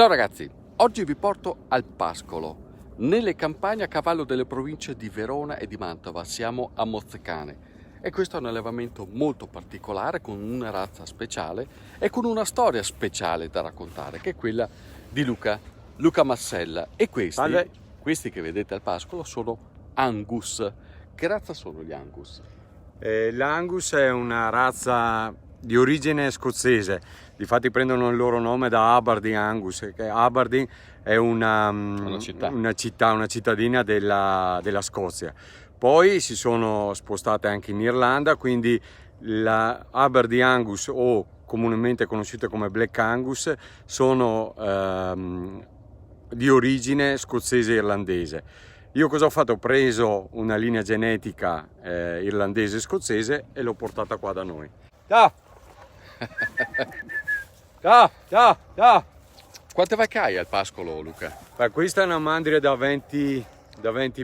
Ciao ragazzi, oggi vi porto al pascolo, nelle campagne a cavallo delle province di Verona e di Mantova. Siamo a Mozzecane e questo è un allevamento molto particolare, con una razza speciale e con una storia speciale da raccontare, che è quella di Luca Massella. E questi che vedete al pascolo sono Angus. Che razza sono gli Angus? L'Angus è una razza di origine scozzese, difatti prendono il loro nome da Aberdeen Angus, che Aberdeen è una cittadina della Scozia. Poi si sono spostate anche in Irlanda, quindi la Aberdeen Angus, o comunemente conosciute come Black Angus, sono di origine scozzese e irlandese. Io cosa ho fatto? Ho preso una linea genetica irlandese e scozzese e l'ho portata qua da noi. Ciao! Ciao! Quante vacche hai al pascolo, Luca? Questa è una mandria da 20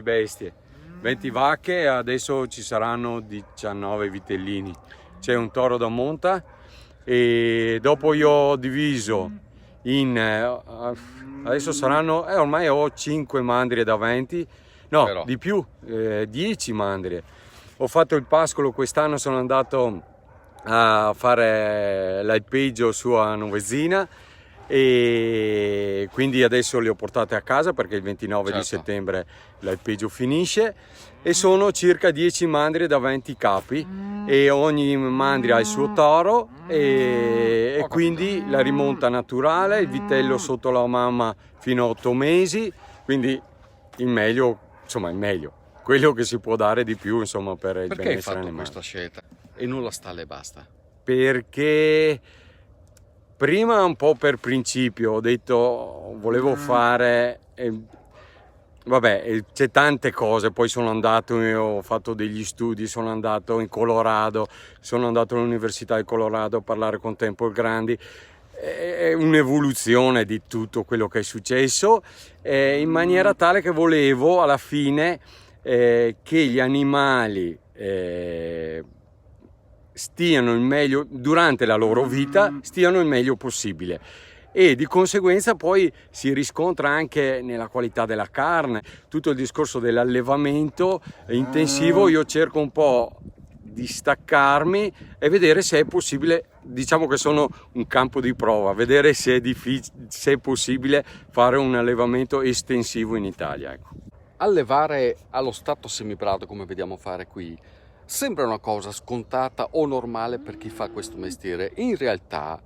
bestie, 20 vacche, e adesso ci saranno 19 vitellini. C'è un toro da monta e dopo io ho diviso in... adesso saranno... ormai ho 5 mandrie da 20, no, però di più, 10 mandrie. Ho fatto il pascolo quest'anno, sono andato a fare l'alpeggio su a Novezina e quindi adesso le ho portate a casa perché il 29 di settembre l'alpeggio finisce, e sono circa 10 mandrie da 20 capi e ogni mandria ha il suo toro e quindi la rimonta naturale, il vitello sotto la mamma fino a 8 mesi, quindi il meglio, quello che si può dare di più, insomma, per il benessere animale. Perché hai fatto questa scelta e non la stalla e basta? Perché prima un po' per principio ho detto volevo fare, c'è tante cose, poi sono andato, ho fatto degli studi, sono andato in Colorado, sono andato all'Università di Colorado a parlare con Temple Grandi. È un'evoluzione di tutto quello che è successo, in maniera tale che volevo alla fine che gli animali stiano il meglio durante la loro vita, stiano il meglio possibile, e di conseguenza poi si riscontra anche nella qualità della carne. Tutto il discorso dell'allevamento intensivo, io cerco un po' di staccarmi e vedere se è possibile, diciamo che sono un campo di prova, vedere se è possibile fare un allevamento estensivo in Italia, ecco. Allevare allo stato semibrado, come vediamo fare qui, sembra una cosa scontata o normale per chi fa questo mestiere. In realtà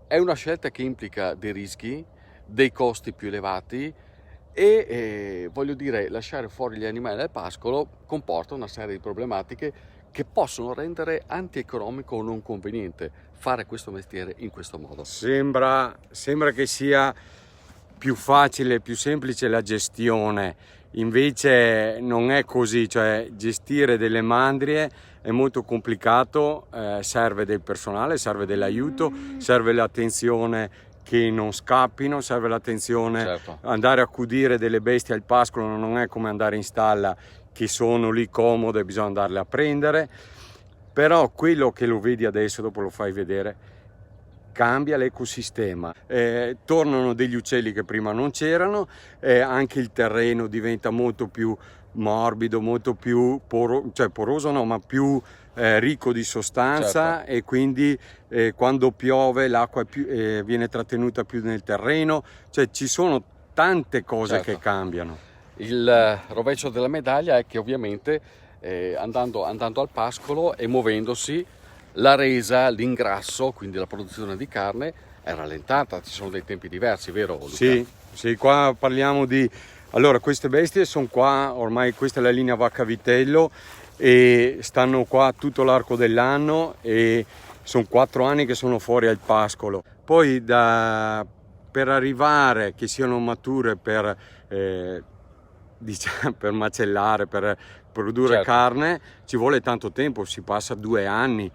è una scelta che implica dei rischi, dei costi più elevati e voglio dire, lasciare fuori gli animali dal pascolo comporta una serie di problematiche che possono rendere antieconomico o non conveniente fare questo mestiere in questo modo. Sembra che sia più facile, più semplice la gestione, invece non è così, cioè gestire delle mandrie è molto complicato, serve del personale, serve dell'aiuto, serve l'attenzione che non scappino, serve l'attenzione, andare a accudire delle bestie al pascolo non è come andare in stalla che sono lì comode, bisogna andarle a prendere, però quello che lo vedi adesso, dopo lo fai vedere, cambia l'ecosistema, tornano degli uccelli che prima non c'erano, anche il terreno diventa molto più morbido, molto più poroso no, ma più ricco di sostanza, e quindi quando piove l'acqua viene trattenuta più nel terreno, cioè ci sono tante cose che cambiano. Il rovescio della medaglia è che ovviamente andando al pascolo e muovendosi, la resa, l'ingrasso, quindi la produzione di carne è rallentata, ci sono dei tempi diversi, vero Luca? Sì, qua parliamo di... Allora, queste bestie sono qua, ormai questa è la linea vacca vitello e stanno qua tutto l'arco dell'anno e sono 4 anni che sono fuori al pascolo. Poi per arrivare che siano mature per macellare, per produrre carne, ci vuole tanto tempo, si passa 2 anni.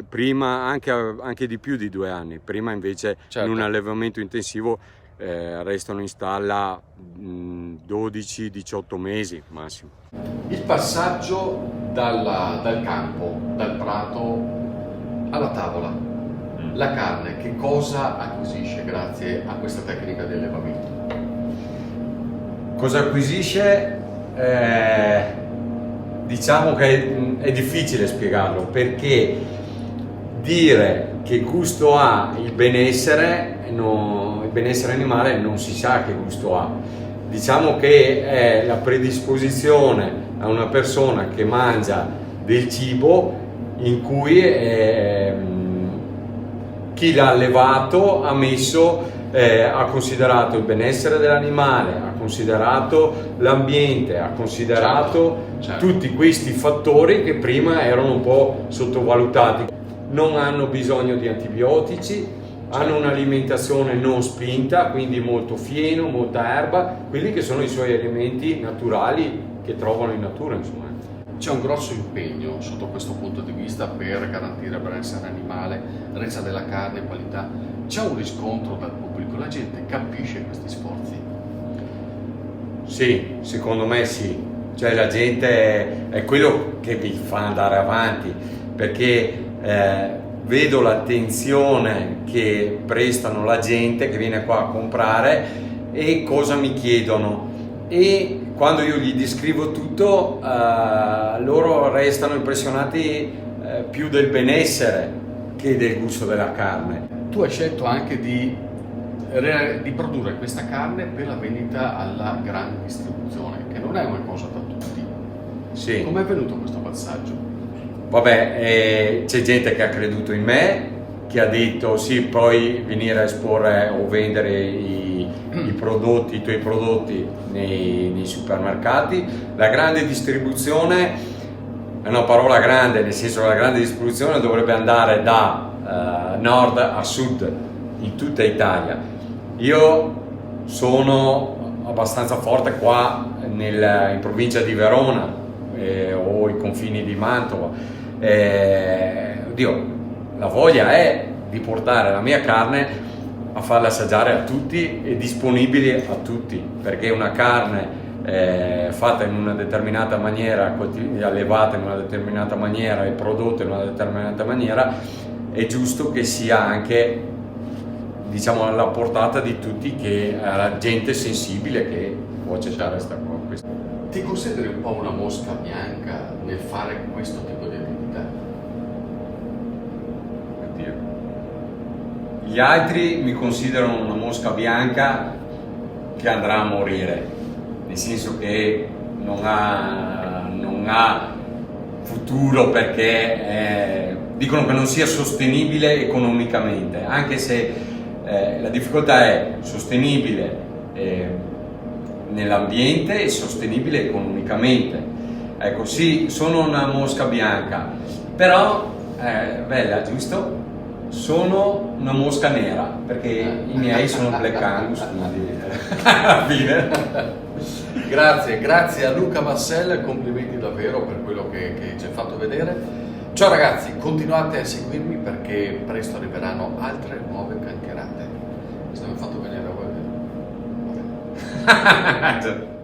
Prima anche di più di 2 anni, prima invece in un allevamento intensivo restano in stalla 12-18 mesi massimo. Il passaggio dal campo, dal prato alla tavola, La carne che cosa acquisisce grazie a questa tecnica di allevamento? Cosa acquisisce? Diciamo che è difficile spiegarlo, perché dire che gusto ha il benessere animale non si sa che gusto ha. Diciamo che è la predisposizione a una persona che mangia del cibo in cui chi l'ha allevato ha considerato il benessere dell'animale, ha considerato l'ambiente, ha considerato certo. Tutti questi fattori che prima erano un po' sottovalutati. Non hanno bisogno di antibiotici, hanno un'alimentazione non spinta, quindi molto fieno, molta erba, quelli che sono i suoi alimenti naturali che trovano in natura, insomma. C'è un grosso impegno sotto questo punto di vista per garantire il benessere animale, resa della carne, qualità. C'è un riscontro dal pubblico, la gente capisce questi sforzi? Sì, secondo me sì, cioè la gente è quello che vi fa andare avanti, perché vedo l'attenzione che prestano la gente che viene qua a comprare e cosa mi chiedono, e quando io gli descrivo tutto loro restano impressionati più del benessere che del gusto della carne. Tu hai scelto anche di produrre questa carne per la vendita alla grande distribuzione, che non è una cosa da tutti. Sì. Com'è venuto questo passaggio? Vabbè, c'è gente che ha creduto in me, che ha detto sì, puoi venire a esporre o vendere i tuoi prodotti nei supermercati. La grande distribuzione è una parola grande, nel senso che la grande distribuzione dovrebbe andare da nord a sud in tutta Italia. Io sono abbastanza forte qua in provincia di Verona o i confini di Mantova. La voglia è di portare la mia carne a farla assaggiare a tutti e disponibile a tutti, perché una carne fatta in una determinata maniera, allevata in una determinata maniera e prodotta in una determinata maniera, è giusto che sia anche, diciamo, alla portata di tutti, che la gente sensibile che può accettare questa cosa. Ti consideri un po' una mosca bianca nel fare questo tipo di attività? Oddio. Gli altri mi considerano una mosca bianca che andrà a morire, nel senso che non ha futuro, perché dicono che non sia sostenibile economicamente, anche se la difficoltà è sostenibile nell'ambiente e sostenibile economicamente. Ecco, sì, sono una mosca bianca, però bella, giusto? Sono una mosca nera, perché i miei sono Black Angus, quindi alla fine. Grazie a Luca Massel, complimenti davvero per quello che ci hai fatto vedere. Ciao ragazzi, continuate a seguirmi perché presto arriveranno altre nuove chiacchierate. Mi sono fatto venire a voi.